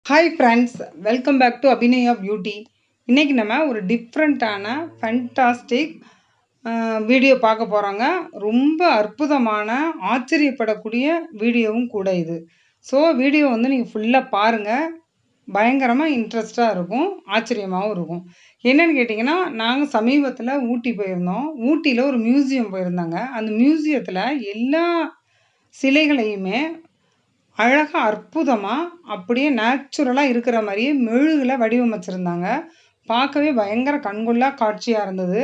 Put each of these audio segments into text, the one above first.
Hi friends, welcome back to Abhinay of beauty. இன்றைக்கி நம்ம ஒரு டிஃப்ரெண்ட்டான ஃபேண்டாஸ்டிக் வீடியோ பார்க்க போகிறோங்க. ரொம்ப அற்புதமான ஆச்சரியப்படக்கூடிய வீடியோவும் கூட இது. ஸோ வீடியோ வந்து நீங்கள் ஃபுல்லாக பாருங்கள். பயங்கரமாக இன்ட்ரெஸ்ட்டாக இருக்கும், ஆச்சரியமாகவும் இருக்கும். என்னென்னு கேட்டிங்கன்னா, நாங்கள் சமீபத்தில் ஊட்டி போயிருந்தோம். ஊட்டியில் ஒரு மியூசியம் போயிருந்தாங்க. அந்த மியூசியத்தில் எல்லா சிலைகளையுமே அழகா அற்புதமா, அப்படியே நேச்சுரலா இருக்கிற மாரியே மெழுகுல வடிவமைச்சிருந்தாங்க. பார்க்கவே பயங்கர கண்கொள்ளா காட்சியா இருந்தது.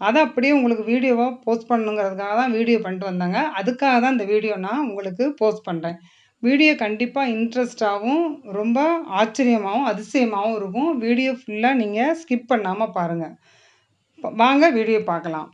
அத அப்படியே உங்களுக்கு வீடியோவா போஸ்ட் பண்ணணுங்கிறதுக்காக தான் வீடியோ பண்ணிட்டு வந்தேங்க. அதுக்காக தான் இந்த வீடியோ நான் உங்களுக்கு போஸ்ட் பண்றேன். வீடியோ கண்டிப்பா இன்ட்ரெஸ்ட்டாவும், ரொம்ப ஆச்சரியமாவும், அதிசயமாவும் இருக்கும். வீடியோ ஃபுல்லா நீங்க ஸ்கிப் பண்ணாம பாருங்க. வாங்க வீடியோ பார்க்கலாம்.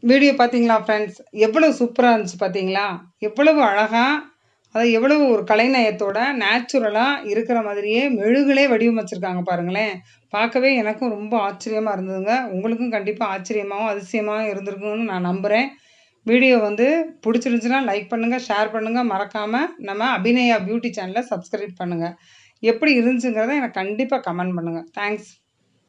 வீடியோ பார்த்தீங்களா ஃப்ரெண்ட்ஸ்? எவ்வளவு சூப்பரா இருந்துச்சு பார்த்தீங்களா? எவ்வளவு அழகா, அதாவது எவ்வளவு ஒரு கலைநயத்தோட, நேச்சுரலா இருக்கிற மாதிரியே மெழுகுலே வடிவமைச்சிருக்காங்க பாருங்களேன். பார்க்கவே எனக்கும் ரொம்ப ஆச்சரியமா இருந்ததுங்க. உங்களுக்கும் கண்டிப்பா ஆச்சரியமாவும், அதிசயமாவும் இருந்திருக்கும்னு நான் நம்புறேன். வீடியோ வந்து புடிச்சிருந்துச்சுன்னா லைக் பண்ணுங்க, ஷேர் பண்ணுங்க. மறக்காம நம்ம அபிநயா பியூட்டி சேனல சப்ஸ்கிரைப் பண்ணுங்க. எப்படி இருந்துச்சுங்கிறத எனக்கு கண்டிப்பா கமெண்ட் பண்ணுங்க. தேங்க்ஸ்.